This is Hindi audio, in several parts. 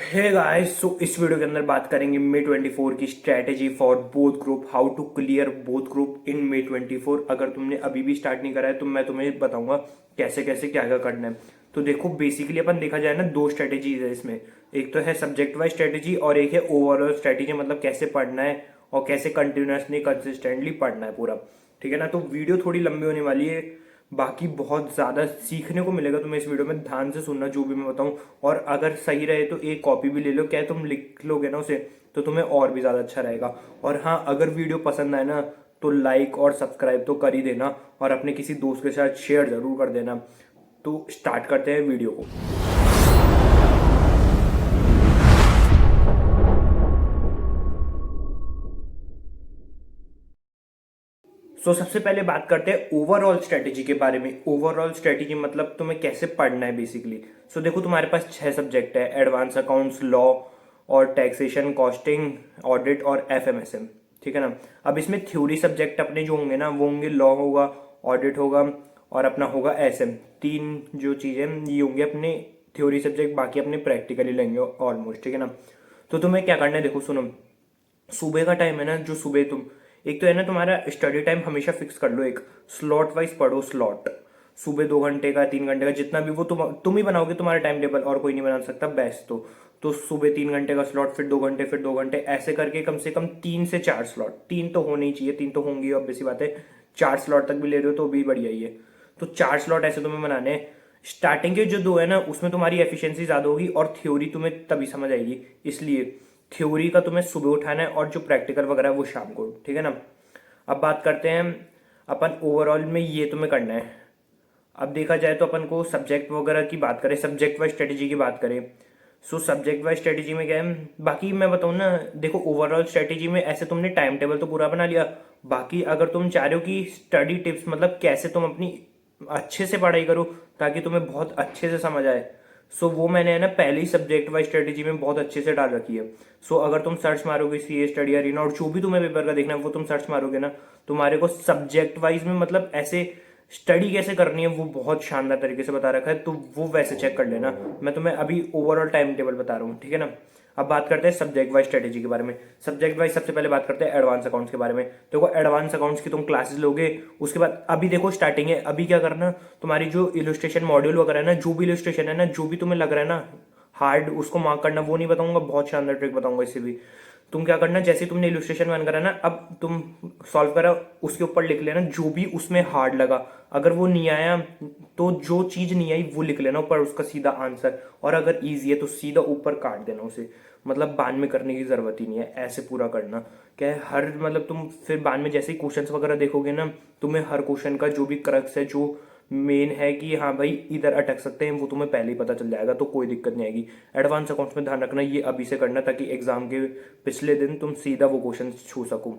हे गाइस, सो इस वीडियो के अंदर बात करेंगे मे 24 की strategy for both group, how to clear both group in May 24। अगर तुमने अभी भी स्टार्ट नहीं करा है तो मैं तुम्हें बताऊंगा कैसे कैसे क्या क्या करना है। तो देखो, बेसिकली अपन देखा जाए ना, दो स्ट्रैटेजीज है इसमें। एक तो है सब्जेक्ट वाइज स्ट्रैटेजी और एक है ओवरऑल स्ट्रैटेजी, मतलब कैसे पढ़ना है और कैसे कंटिन्यूसली कंसिस्टेंटली पढ़ना है पूरा। ठीक है ना। तो वीडियो थोड़ी लंबी होने वाली है, बाकी बहुत ज़्यादा सीखने को मिलेगा तुम्हें इस वीडियो में। ध्यान से सुनना जो भी मैं बताऊं, और अगर सही रहे तो एक कॉपी भी ले लो। क्या है, तुम लिख लोगे ना उसे तो तुम्हें और भी ज़्यादा अच्छा रहेगा। और हाँ, अगर वीडियो पसंद आए ना तो लाइक और सब्सक्राइब तो कर ही देना, और अपने किसी दोस्त के साथ शेयर ज़रूर कर देना। तो स्टार्ट करते हैं वीडियो को। सबसे पहले बात करते हैं ओवरऑल स्ट्रेटेजी के बारे में। ओवरऑल स्ट्रेटेजी मतलब तुम्हें कैसे पढ़ना है बेसिकली। देखो, तुम्हारे पास 6 सब्जेक्ट है: एडवांस अकाउंट्स, लॉ और टैक्सेशन, कॉस्टिंग, ऑडिट और एफएमएसएम। ठीक है ना। अब इसमें थ्योरी सब्जेक्ट अपने जो होंगे ना, वो होंगे लॉ होगा, ऑडिट होगा और अपना होगा एसएम। तीन जो चीज़ें ये होंगे अपने थ्योरी सब्जेक्ट, बाकी अपने प्रैक्टिकली लेंगे ऑलमोस्ट। ठीक है ना। तो तुम्हें क्या करना है, देखो सुनो। सुबह का टाइम है ना, जो सुबह तुम, एक तो है ना तुम्हारा स्टडी टाइम हमेशा फिक्स कर लो, एक स्लॉट वाइज पढ़ो। स्लॉट सुबह 2 घंटे का, 3 घंटे का, जितना भी वो तुम ही बनाओगे तुम्हारा टाइम टेबल, और कोई नहीं बना सकता बेस्ट। तो सुबह 3 घंटे का स्लॉट, फिर 2 घंटे, फिर 2 घंटे, ऐसे करके कम से कम 3 से 4 स्लॉट। तीन तो होने ही चाहिए, तीन तो होंगी और बेसी बात है। 4 स्लॉट तक भी ले रहे हो तो भी बढ़िया ही है। तो 4 स्लॉट ऐसे तुम्हें बनाने हैं। स्टार्टिंग के जो दो है ना, उसमें तुम्हारी एफिशिएंसी ज्यादा होगी और थ्योरी तुम्हें तभी समझ आएगी, इसलिए थ्योरी का तुम्हें सुबह उठाना है और जो प्रैक्टिकल वगैरह है वो शाम को। ठीक है ना। अब बात करते हैं अपन ओवरऑल में, ये तुम्हें करना है। अब देखा जाए तो अपन को सब्जेक्ट वगैरह की बात करें, सब्जेक्ट वाइज स्ट्रेटेजी की बात करें। सब्जेक्ट वाइज स्ट्रेटेजी में क्या है, बाकी मैं बताऊँ ना। देखो, ओवरऑल स्ट्रेटेजी में ऐसे तुमने टाइम टेबल तो पूरा बना लिया। बाकी अगर तुम चाह रहे हो कि स्टडी टिप्स, मतलब कैसे तुम अपनी अच्छे से पढ़ाई करो ताकि तुम्हें बहुत अच्छे से समझ आए, वो मैंने है ना पहले ही सब्जेक्ट वाइज स्ट्रेटेजी में बहुत अच्छे से डाल रखी है। अगर तुम सर्च मारोगे सीए स्टडी अरीना, और जो भी तुम्हें पेपर का देखना है वो तुम सर्च मारोगे ना, तुम्हारे को सब्जेक्ट वाइज में मतलब ऐसे स्टडी कैसे करनी है वो बहुत शानदार तरीके से बता रखा है। तो वो वैसे चेक कर लेना। मैं तुम्हें अभी ओवरऑल टाइम टेबल बता रहा हूँ। ठीक है ना। अब बात करते हैं सब्जेक्ट वाइज स्ट्रेटेजी के बारे में। सब्जेक्ट वाइज सबसे पहले बात करते हैं एडवांस अकाउंट्स के बारे में। देखो, एडवांस अकाउंट्स की तुम क्लासेस लोगे, उसके बाद अभी देखो स्टार्टिंग है, अभी क्या करना, तुम्हारी जो इलस्ट्रेशन मॉड्यूल वगैरह है ना, जो भी इलस्ट्रेशन है ना, जो भी तुम्हें लग रहा है ना हार्ड, उसको मार्क करना। वो नहीं बताऊंगा, बहुत शानदार ट्रिक बताऊंगा इससे भी। तुम क्या करना, जैसे तुमने इलस्ट्रेशन वन करा ना, अब तुम सॉल्व करा, उसके ऊपर लिख लेना जो भी उसमें हार्ड लगा। अगर वो नहीं आया तो जो चीज नहीं आई वो लिख लेना ऊपर, उसका सीधा आंसर। और अगर ईजी है तो सीधा ऊपर काट देना उसे, मतलब बाद में करने की जरूरत ही नहीं है। ऐसे पूरा करना। क्या है, हर मतलब तुम फिर बाद में जैसे ही क्वेश्चंस वगैरह देखोगे ना, तुम्हें हर क्वेश्चन का जो भी क्रक्स है, जो मेन है कि हाँ भाई इधर अटक सकते हैं, वो तुम्हें पहले ही पता चल जाएगा, तो कोई दिक्कत नहीं आएगी। एडवांस अकाउंट्स में ध्यान रखना, ये अभी से करना ताकि एग्जाम के पिछले दिन तुम सीधा वो क्वेश्चन छू सको।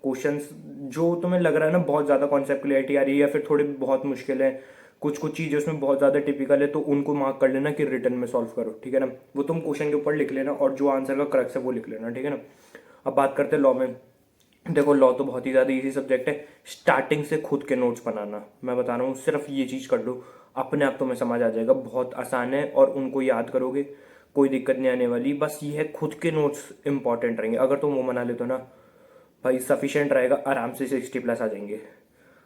क्वेश्चंस जो तुम्हें लग रहा है ना बहुत ज़्यादा कॉन्सेप्ट क्लियरिटी आ रही है, या फिर थोड़ी बहुत मुश्किल है, कुछ कुछ चीज़ें उसमें बहुत ज़्यादा टिपिकल है, तो उनको मार्क कर लेना कि रिटर्न में सॉल्व करो। ठीक है ना। वो तुम क्वेश्चन के ऊपर लिख लेना और जो आंसर का क्रक्स है वो लिख लेना। ठीक है ना। अब बात करते हैं लॉ में। देखो, लॉ तो बहुत ही ज़्यादा इजी सब्जेक्ट है। स्टार्टिंग से खुद के नोट्स बनाना, मैं बता रहा हूँ, सिर्फ ये चीज़ कर लो, अपने आप तुम्हें समझ आ जाएगा। बहुत आसान है और उनको याद करोगे, कोई दिक्कत नहीं आने वाली। बस ये है, खुद के नोट्स इंपॉर्टेंट रहेंगे। अगर तुम वो बना ले तो ना भाई सफिशिएंट रहेगा, आराम से 60+ आ जाएंगे।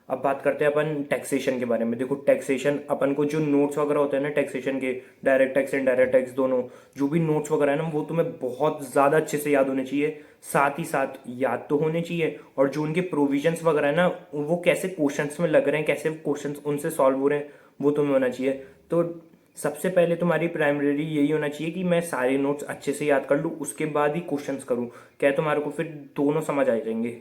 अब बात करते हैं अपन टैक्सेशन के बारे में। देखो, टैक्सेशन अपन को जो नोट्स वगैरह होते हैं ना टैक्सेशन के, डायरेक्ट टैक्स इनडायरेक्ट टैक्स दोनों, जो भी नोट्स वगैरह है ना, वो तुम्हें बहुत ज़्यादा अच्छे से याद होने चाहिए। साथ ही साथ याद तो होने चाहिए, और जो उनके प्रोविजंस वगैरह है ना, वो कैसे क्वेश्चंस में लग रहे हैं, कैसे क्वेश्चंस उनसे सॉल्व हो रहे हैं, वो तुम्हें होना चाहिए। तो सबसे पहले तुम्हारी प्राइमरी यही होना चाहिए कि मैं सारे नोट्स अच्छे से याद कर लूँ, उसके बाद ही क्वेश्चंस करूँ। क्या है, तुम्हारे को फिर दोनों समझ आ जाएंगे।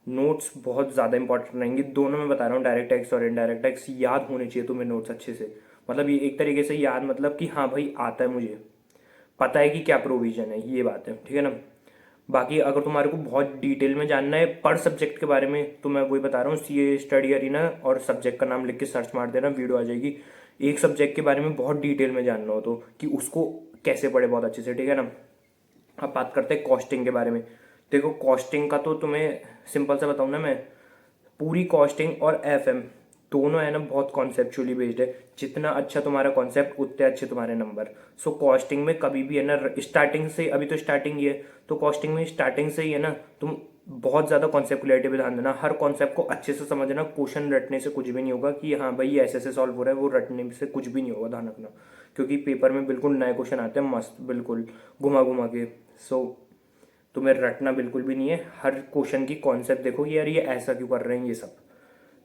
नोट्स बहुत ज़्यादा इंपॉर्टेंट रहेंगे दोनों, मैं बता रहा हूँ, डायरेक्ट टैक्स और इनडायरेक्ट टैक्स याद होने चाहिए तुम्हें नोट्स अच्छे से। मतलब ये एक तरीके से याद, मतलब कि हाँ भाई आता है, मुझे पता है कि क्या प्रोविजन है, ये बात है। ठीक है ना। बाकी अगर तुम्हारे को बहुत डिटेल में जानना है पर सब्जेक्ट के बारे में, तो मैं वही बता रहा हूँ, सीए स्टडी अरीना और सब्जेक्ट का नाम लिख के सर्च मार देना, वीडियो आ जाएगी। एक सब्जेक्ट के बारे में बहुत डिटेल में जानना हो तो, कि उसको कैसे पढ़े बहुत अच्छे से। ठीक है ना। अब बात करते हैं कॉस्टिंग के बारे में। देखो, कॉस्टिंग का तो तुम्हें सिंपल से बताऊँ ना मैं, पूरी कॉस्टिंग और एफएम दोनों है ना बहुत कॉन्सेप्चुअली बेस्ड है। जितना अच्छा तुम्हारा कॉन्सेप्ट उतने अच्छे तुम्हारे नंबर। सो कॉस्टिंग में कभी भी है ना स्टार्टिंग से, अभी तो स्टार्टिंग ही है, तो कॉस्टिंग में स्टार्टिंग से ही है ना तुम बहुत ज़्यादा कॉन्सेप्ट क्लैरिटी पे ध्यान देना। हर कॉन्सेप्ट को अच्छे से समझना। क्वेश्चन रटने से कुछ भी नहीं होगा कि हाँ भाई ये ऐसे सॉल्व हो रहा है, वो रटने से कुछ भी नहीं होगा, ध्यान रखना। क्योंकि पेपर में बिल्कुल नए क्वेश्चन आते हैं मस्त, बिल्कुल घुमा घुमा के। सो तुम्हें रटना बिल्कुल भी नहीं है। हर क्वेश्चन की कॉन्सेप्ट देखो कि यार ये ऐसा क्यों कर रहे हैं, ये सब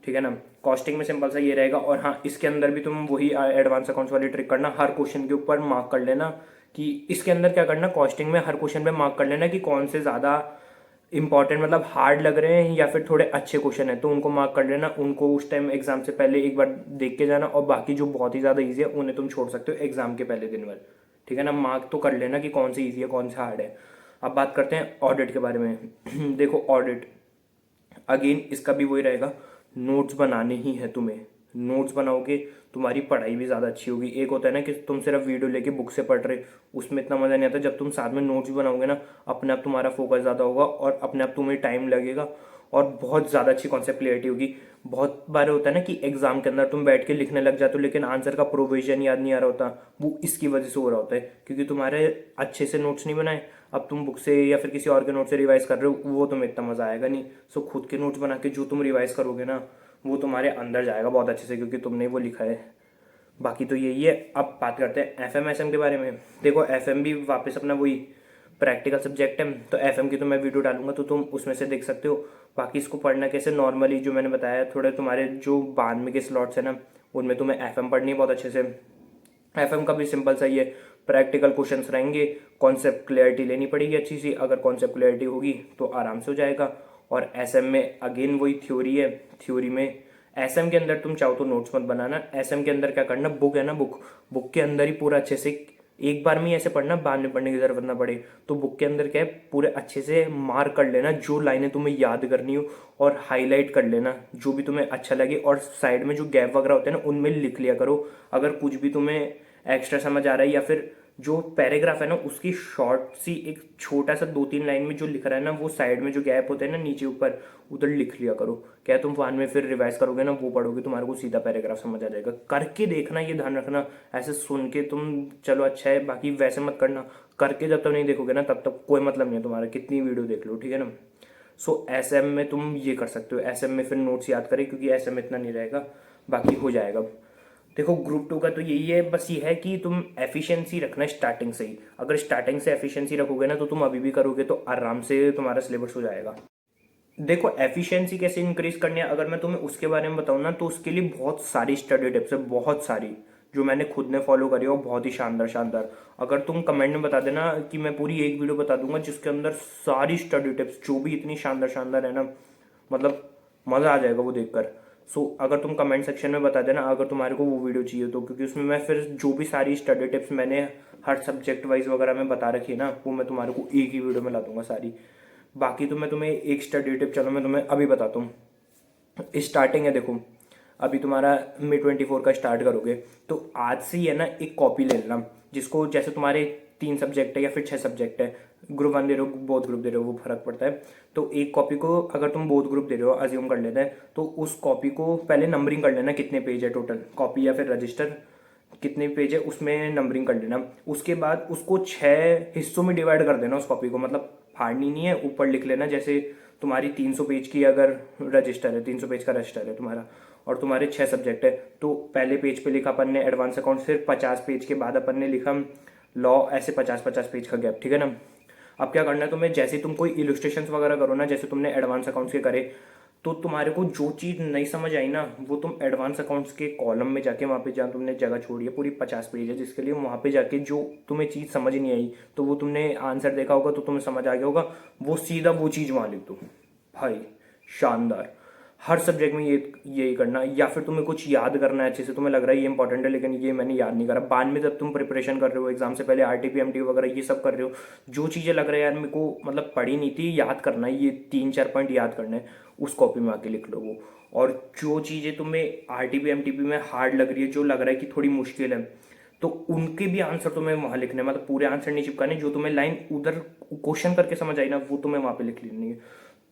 ठीक है ना। कॉस्टिंग में सिंपल सा ये रहेगा। और हाँ, इसके अंदर भी तुम वही एडवांस अकाउंट्स वाली ट्रिक करना, हर क्वेश्चन के ऊपर मार्क कर लेना कि इसके अंदर क्या करना, कॉस्टिंग में हर क्वेश्चन पे मार्क कर लेना कि कौन से ज़्यादा इंपॉर्टेंट मतलब हार्ड लग रहे हैं या फिर थोड़े अच्छे क्वेश्चन है, तो उनको मार्क कर लेना। उनको उस टाइम एग्जाम से पहले एक बार देख के जाना, और बाकी जो बहुत ही ज़्यादा ईजी है उन्हें तुम छोड़ सकते हो एग्जाम के पहले दिन भर, ठीक है ना। मार्क तो कर लेना कि कौन सी ईजी है कौन सा हार्ड है। अब बात करते हैं ऑडिट के बारे में। देखो ऑडिट अगेन इसका भी वही रहेगा, नोट्स बनाने ही है तुम्हें। नोट्स बनाओगे तुम्हारी पढ़ाई भी ज़्यादा अच्छी होगी। एक होता है ना कि तुम सिर्फ वीडियो लेके बुक से पढ़ रहे, उसमें इतना मज़ा नहीं आता। जब तुम साथ में नोट्स बनाओगे ना, अपने आप तुम्हारा फोकस ज़्यादा होगा और अपने आप तुम्हें टाइम लगेगा और बहुत ज़्यादा अच्छी कॉन्सेप्ट क्लियरिटी होगी। बहुत बार होता है ना कि एग्जाम के अंदर तुम बैठ के लिखने लग जाते हो लेकिन आंसर का प्रोविजन याद नहीं आ रहा होता, वो इसकी वजह से हो रहा होता है क्योंकि तुम्हारे अच्छे से नोट्स नहीं बनाए। अब तुम बुक से या फिर किसी और के नोट से रिवाइज कर रहे हो, वो तुम्हें इतना मजा आएगा नहीं। सो खुद के नोट्स बना के जो तुम रिवाइज करोगे ना, वो तुम्हारे अंदर जाएगा बहुत अच्छे से क्योंकि तुमने वो लिखा है। बाकी तो यही है। अब बात करते हैं एफ एम एस एम के बारे में। देखो एफ एम भी वापस अपना वही प्रैक्टिकल सब्जेक्ट है, तो एफ एम की तो मैं वीडियो डालूंगा तो तुम उसमें से देख सकते हो। बाकी इसको पढ़ना कैसे, नॉर्मली जो मैंने बताया, थोड़े तुम्हारे जो बाद में के स्लॉट्स है ना उनमें तुम्हें एफ एम पढ़नी है बहुत अच्छे से। एफएम का भी सिंपल सा ही है, प्रैक्टिकल क्वेश्चंस रहेंगे, कॉन्सेप्ट क्लैरिटी लेनी पड़ेगी अच्छी सी। अगर कॉन्सेप्ट क्लैरिटी होगी तो आराम से हो जाएगा। और एसएम में अगेन वही थ्योरी है। थ्योरी में एसएम के अंदर तुम चाहो तो नोट्स मत बनाना। एसएम के अंदर क्या करना, बुक है ना, बुक के अंदर ही पूरा अच्छे से एक बार में ही ऐसे पढ़ना, बाद में पढ़ने की जरूरत ना पड़े। तो बुक के अंदर क्या है, पूरे अच्छे से मार्क कर लेना जो लाइनें तुम्हें याद करनी हो, और हाईलाइट कर लेना जो भी तुम्हें अच्छा लगे। और साइड में जो गैप वगैरह होते हैं ना उनमें लिख लिया करो। अगर कुछ भी तुम्हें एक्स्ट्रा समझ आ रहा है या फिर जो पैराग्राफ है ना उसकी शॉर्ट सी एक छोटा सा 2-3 लाइन में जो लिख रहा है ना, वो साइड में जो गैप होते हैं ना नीचे ऊपर, उधर लिख लिया करो। क्या तुम बाद में फिर रिवाइज करोगे ना, वो पढ़ोगे तुम्हारे को सीधा पैराग्राफ समझ आ जाएगा। करके देखना, ये ध्यान रखना। ऐसे सुन के तुम चलो अच्छा है, बाकी वैसे मत करना। करके जब तक नहीं देखोगे ना तब तक कोई मतलब नहीं है तुम्हारा, कितनी वीडियो देख लो, ठीक है ना। सो एस एम में तुम ये कर सकते हो, एस एम में फिर नोट्स याद करें क्योंकि एस एम इतना नहीं रहेगा, बाकी हो जाएगा। देखो ग्रुप 2 का तो यही है, बस ये है कि तुम एफिशिएंसी रखना स्टार्टिंग से ही। अगर स्टार्टिंग से एफिशिएंसी रखोगे ना तो तुम अभी भी करोगे तो आराम से तुम्हारा सिलेबस हो जाएगा। देखो एफिशिएंसी कैसे इंक्रीज करनी है, अगर मैं तुम्हें उसके बारे में बताऊँ ना, तो उसके लिए बहुत सारी स्टडी टिप्स है, बहुत सारी, जो मैंने खुद ने फॉलो करी है और बहुत ही शानदार शानदार। अगर तुम कमेंट में बता देना कि मैं पूरी एक वीडियो बता दूंगा जिसके अंदर सारी स्टडी टिप्स जो भी इतनी शानदार शानदार है ना, मतलब मज़ा आ जाएगा वो देखकर। सो अगर तुम कमेंट सेक्शन में बता देना अगर तुम्हारे को वो वीडियो चाहिए तो, क्योंकि उसमें मैं फिर जो भी सारी स्टडी टिप्स मैंने हर सब्जेक्ट वाइज वगैरह में बता रखी है ना, वो मैं तुम्हारे को एक ही वीडियो में ला दूंगा सारी। बाकी तो मैं तुम्हें एक स्टडी टिप, चलो मैं तुम्हें अभी बताता हूँ। स्टार्टिंग है, देखो अभी तुम्हारा May 24 का स्टार्ट करोगे तो आज से ही है ना एक कॉपी ले लेना, जिसको जैसे तुम्हारे 3 सब्जेक्ट है या फिर 6 सब्जेक्ट है, ग्रुप 1 दे रहे हो बोथ ग्रुप दे रहे हो वो फर्क पड़ता है। तो एक कॉपी को अगर तुम बोथ ग्रुप दे रहे हो, अज्यूम कर लेते हैं, तो उस कॉपी को पहले नंबरिंग कर लेना कितने पेज है टोटल कॉपी या फिर रजिस्टर, कितने पेज है उसमें नंबरिंग कर लेना। उसके बाद उसको 6 हिस्सों में डिवाइड कर देना उस कॉपी को, मतलब फाड़नी नहीं है, ऊपर लिख लेना। जैसे तुम्हारी 300 पेज की अगर रजिस्टर है, 300 पेज का रजिस्टर है तुम्हारा, और तुम्हारे 6 सब्जेक्ट है, तो पहले पेज पे लिखा अपन ने एडवांस अकाउंट, फिर 50 पेज के बाद अपन ने लिखा लॉ, ऐसे 50-50 पेज का गैप, ठीक है ना। अब क्या करना है तुम्हें, जैसे तुम कोई इलस्ट्रेशन वगैरह करो ना, जैसे तुमने एडवांस अकाउंट्स के करे, तो तुम्हारे को जो चीज़ नहीं समझ आई ना, वो तुम एडवांस अकाउंट्स के कॉलम में जाके, वहाँ पे जहाँ तुमने जगह छोड़ी है पूरी 50 पेज है जिसके लिए, वहाँ पे जाके जो तुम्हें चीज़ समझ नहीं आई, तो वो तुमने आंसर देखा होगा तो तुम्हें समझ आ गया होगा, वो सीधा वो चीज़ वहाँ लिख दो भाई, शानदार। हर सब्जेक्ट में ये यही करना। या फिर तुम्हें कुछ याद करना है अच्छे से, तुम्हें लग रहा है ये इंपॉर्टेंट है लेकिन ये मैंने याद नहीं करा, बाद में जब तुम प्रिपरेशन कर रहे हो एग्जाम से पहले आरटीपी एमटी वगैरह ये सब कर रहे हो, जो चीज़ें लग रहा है यार मेरे को मतलब पढ़ी नहीं थी, याद करना है, ये 3-4 पॉइंट याद करने हैं, उस कॉपी में आके लिख लो वो। और जो चीज़ें तुम्हें आरटीपी एमटीपी में हार्ड लग रही है, जो लग रहा है कि थोड़ी मुश्किल है, तो उनके भी आंसर तुम्हें वहाँ लिखने, मतलब पूरे आंसर नहीं चिपकाने, जो तुम्हें लाइन उधर क्वेश्चन करके समझ आई ना वो तुम्हें वहाँ पे लिख लेनी है।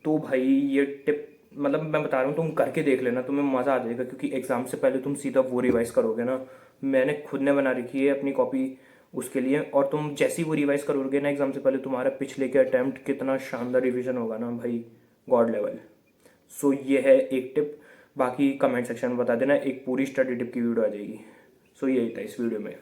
तो भाई ये टिप मतलब मैं बता रहा हूँ, तुम करके देख लेना, तुम्हें मज़ा आ जाएगा, क्योंकि एग्ज़ाम से पहले तुम सीधा वो रिवाइज करोगे ना। मैंने खुद ने बना रखी है अपनी कॉपी उसके लिए, और तुम जैसी वो रिवाइज करोगे ना एग्ज़ाम से पहले, तुम्हारा पिछले के अटैम्प्ट कितना शानदार रिवीजन होगा ना भाई, गॉड लेवल। सो ये है एक टिप। बाकी कमेंट सेक्शन में बता देना, एक पूरी स्टडी टिप की वीडियो आ जाएगी। सो यही था इस वीडियो में।